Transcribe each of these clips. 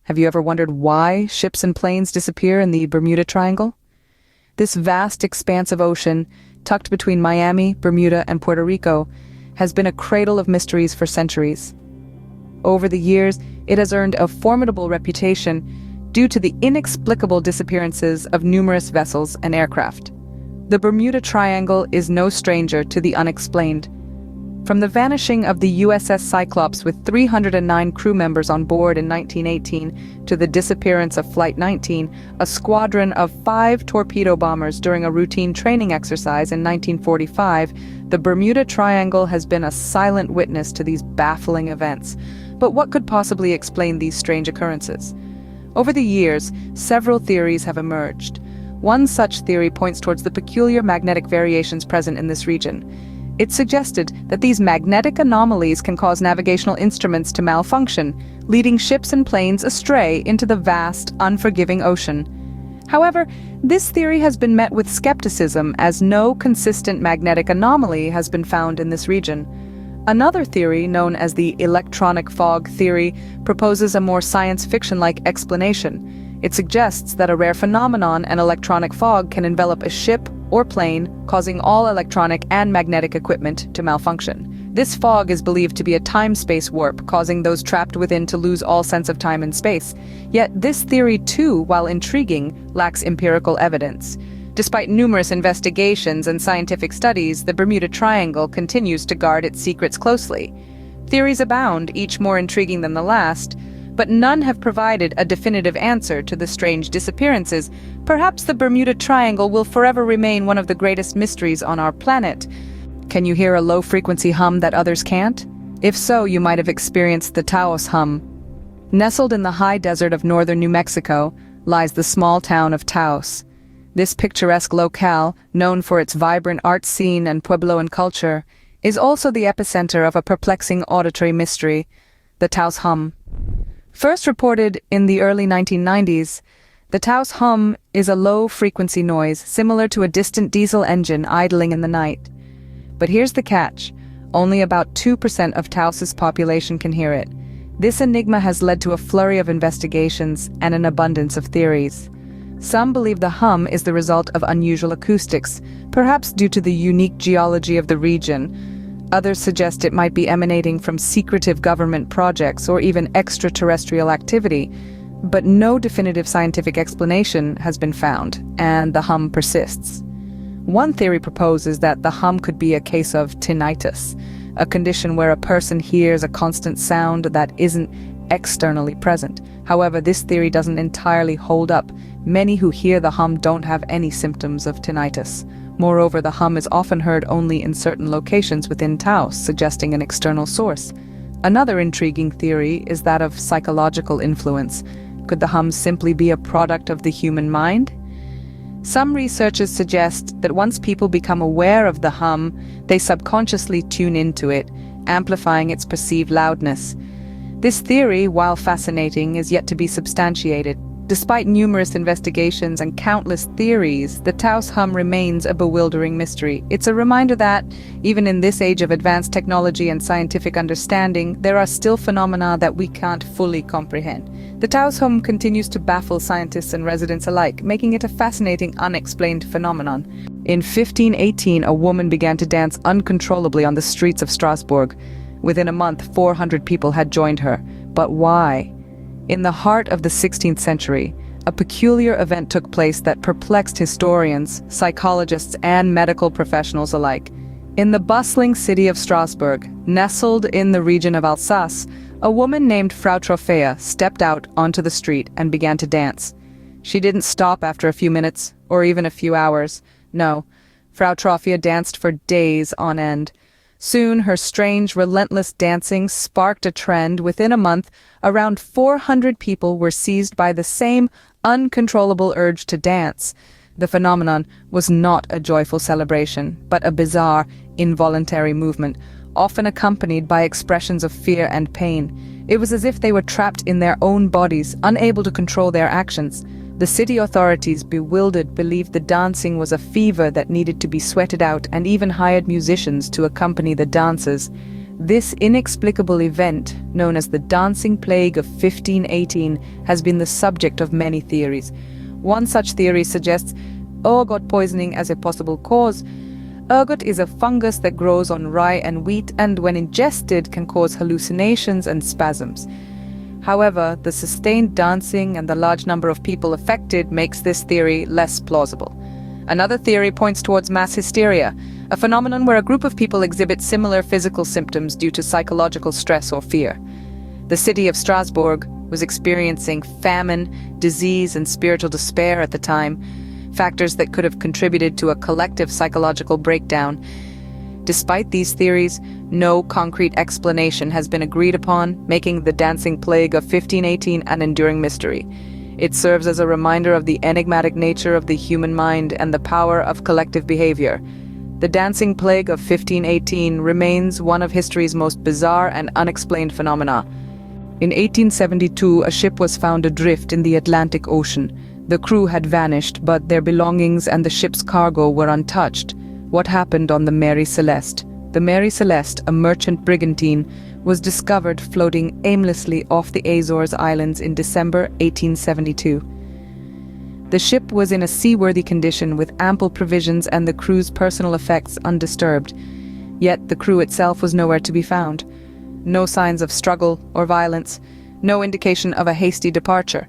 Have you ever wondered why ships and planes disappear in the Bermuda Triangle? This vast expanse of ocean, tucked between Miami, Bermuda, and Puerto Rico, has been a cradle of mysteries for centuries. Over the years, it has earned a formidable reputation due to the inexplicable disappearances of numerous vessels and aircraft. The Bermuda Triangle is no stranger to the unexplained. From the vanishing of the USS Cyclops with 309 crew members on board in 1918 to the disappearance of Flight 19, a squadron of 5 torpedo bombers during a routine training exercise in 1945, the Bermuda Triangle has been a silent witness to these baffling events. But what could possibly explain these strange occurrences? Over the years, several theories have emerged. One such theory points towards the peculiar magnetic variations present in this region. It suggested that these magnetic anomalies can cause navigational instruments to malfunction, leading ships and planes astray into the vast, unforgiving ocean. However, this theory has been met with skepticism as no consistent magnetic anomaly has been found in this region. Another theory, known as the electronic fog theory, proposes a more science fiction-like explanation. It suggests that a rare phenomenon, an electronic fog, can envelop a ship or plane, causing all electronic and magnetic equipment to malfunction. This fog is believed to be a time-space warp, causing those trapped within to lose all sense of time and space. Yet this theory too, while intriguing, lacks empirical evidence. Despite numerous investigations and scientific studies, the Bermuda Triangle continues to guard its secrets closely. Theories abound, each more intriguing than the last, but none have provided a definitive answer to the strange disappearances. Perhaps the Bermuda Triangle will forever remain one of the greatest mysteries on our planet. Can you hear a low-frequency hum that others can't? If so, you might have experienced the Taos Hum. Nestled in the high desert of northern New Mexico lies the small town of Taos. This picturesque locale, known for its vibrant art scene and Puebloan culture, is also the epicenter of a perplexing auditory mystery, the Taos Hum. First reported in the early 1990s, the Taos Hum is a low-frequency noise similar to a distant diesel engine idling in the night. But here's the catch. Only about 2% of Taos's population can hear it. This enigma has led to a flurry of investigations and an abundance of theories. Some believe the hum is the result of unusual acoustics, perhaps due to the unique geology of the region. Others suggest it might be emanating from secretive government projects or even extraterrestrial activity, but no definitive scientific explanation has been found, and the hum persists. One theory proposes that the hum could be a case of tinnitus, a condition where a person hears a constant sound that isn't externally present. However, this theory doesn't entirely hold up. Many who hear the hum don't have any symptoms of tinnitus. Moreover, the hum is often heard only in certain locations within Taos, suggesting an external source. Another intriguing theory is that of psychological influence. Could the hum simply be a product of the human mind? Some researchers suggest that once people become aware of the hum, they subconsciously tune into it, amplifying its perceived loudness. This theory, while fascinating, is yet to be substantiated. Despite numerous investigations and countless theories, the Taos Hum remains a bewildering mystery. It's a reminder that, even in this age of advanced technology and scientific understanding, there are still phenomena that we can't fully comprehend. The Taos Hum continues to baffle scientists and residents alike, making it a fascinating, unexplained phenomenon. In 1518, a woman began to dance uncontrollably on the streets of Strasbourg. Within a month, 400 people had joined her. But why? In the heart of the 16th century, a peculiar event took place that perplexed historians, psychologists, and medical professionals alike. In the bustling city of Strasbourg, nestled in the region of Alsace, a woman named Frau Trophea stepped out onto the street and began to dance. She didn't stop after a few minutes, or even a few hours. No, Frau Trophea danced for days on end. Soon, her strange, relentless dancing sparked a trend. Within a month, around 400 people were seized by the same uncontrollable urge to dance. The phenomenon was not a joyful celebration, but a bizarre, involuntary movement, often accompanied by expressions of fear and pain. It was as if they were trapped in their own bodies, unable to control their actions. The city authorities, bewildered, believed the dancing was a fever that needed to be sweated out and even hired musicians to accompany the dances. This inexplicable event, known as the Dancing Plague of 1518, has been the subject of many theories. One such theory suggests ergot poisoning as a possible cause. Ergot is a fungus that grows on rye and wheat and, when ingested, can cause hallucinations and spasms. However, the sustained dancing and the large number of people affected makes this theory less plausible. Another theory points towards mass hysteria, a phenomenon where a group of people exhibit similar physical symptoms due to psychological stress or fear. The city of Strasbourg was experiencing famine, disease, and spiritual despair at the time, factors that could have contributed to a collective psychological breakdown. Despite these theories, no concrete explanation has been agreed upon, making the Dancing Plague of 1518 an enduring mystery. It serves as a reminder of the enigmatic nature of the human mind and the power of collective behavior. The Dancing Plague of 1518 remains one of history's most bizarre and unexplained phenomena. In 1872, a ship was found adrift in the Atlantic Ocean. The crew had vanished, but their belongings and the ship's cargo were untouched. What happened on the Mary Celeste? The Mary Celeste, a merchant brigantine, was discovered floating aimlessly off the Azores Islands in December 1872. The ship was in a seaworthy condition with ample provisions and the crew's personal effects undisturbed. Yet the crew itself was nowhere to be found. No signs of struggle or violence, no indication of a hasty departure.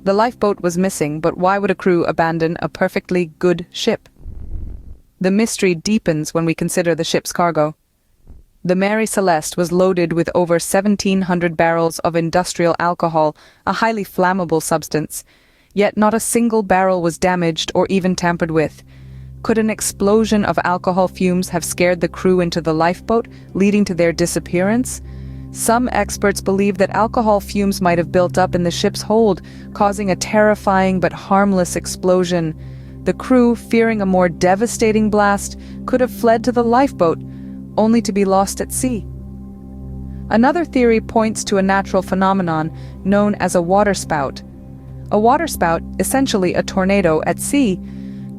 The lifeboat was missing, but why would a crew abandon a perfectly good ship? The mystery deepens when we consider the ship's cargo. The Mary Celeste was loaded with over 1,700 barrels of industrial alcohol, a highly flammable substance. Yet not a single barrel was damaged or even tampered with. Could an explosion of alcohol fumes have scared the crew into the lifeboat, leading to their disappearance? Some experts believe that alcohol fumes might have built up in the ship's hold, causing a terrifying but harmless explosion. The crew, fearing a more devastating blast, could have fled to the lifeboat, only to be lost at sea. Another theory points to a natural phenomenon known as a waterspout. A waterspout, essentially a tornado at sea,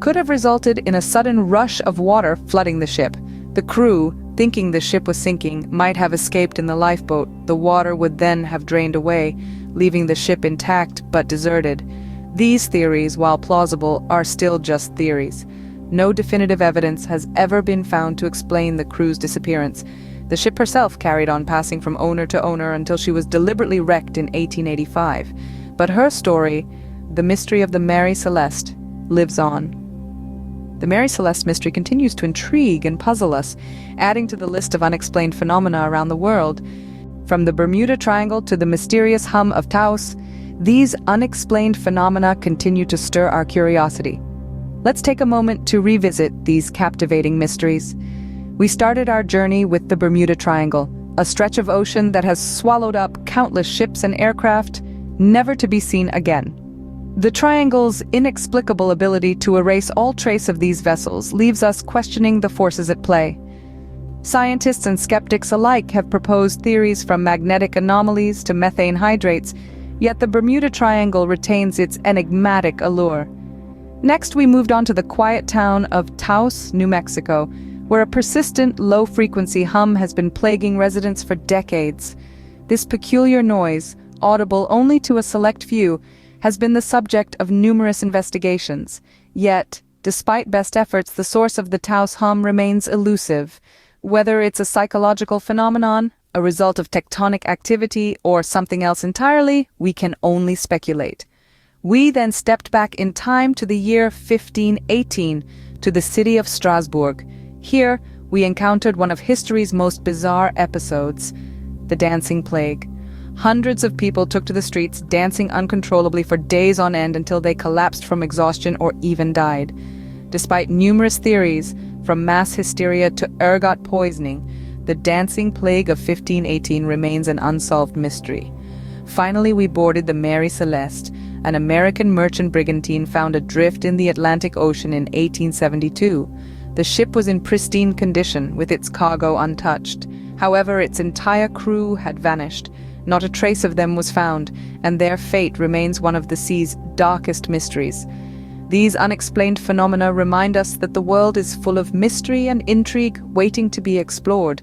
could have resulted in a sudden rush of water flooding the ship. The crew, thinking the ship was sinking, might have escaped in the lifeboat. The water would then have drained away, leaving the ship intact but deserted. These theories, while plausible, are still just theories. No definitive evidence has ever been found to explain the crew's disappearance. The ship herself carried on passing from owner to owner until she was deliberately wrecked in 1885. But her story, the mystery of the Mary Celeste, lives on. The Mary Celeste mystery continues to intrigue and puzzle us, adding to the list of unexplained phenomena around the world. From the Bermuda Triangle to the mysterious hum of Taos, these unexplained phenomena continue to stir our curiosity. Let's take a moment to revisit these captivating mysteries. We started our journey with the Bermuda Triangle, a stretch of ocean that has swallowed up countless ships and aircraft, never to be seen again. The triangle's inexplicable ability to erase all trace of these vessels leaves us questioning the forces at play. Scientists and skeptics alike have proposed theories from magnetic anomalies to methane hydrates, yet the Bermuda Triangle retains its enigmatic allure. Next, we moved on to the quiet town of Taos, New Mexico, where a persistent, low-frequency hum has been plaguing residents for decades. This peculiar noise, audible only to a select few, has been the subject of numerous investigations. Yet, despite best efforts, the source of the Taos Hum remains elusive. Whether it's a psychological phenomenon, a result of tectonic activity, or something else entirely, we can only speculate. We then stepped back in time to the year 1518, to the city of Strasbourg. Here, we encountered one of history's most bizarre episodes, the Dancing Plague. Hundreds of people took to the streets, dancing uncontrollably for days on end until they collapsed from exhaustion or even died. Despite numerous theories, from mass hysteria to ergot poisoning, the Dancing Plague of 1518 remains an unsolved mystery. Finally, we boarded the Mary Celeste, an American merchant brigantine found adrift in the Atlantic Ocean in 1872. The ship was in pristine condition, with its cargo untouched. However, its entire crew had vanished. Not a trace of them was found, and their fate remains one of the sea's darkest mysteries. These unexplained phenomena remind us that the world is full of mystery and intrigue waiting to be explored.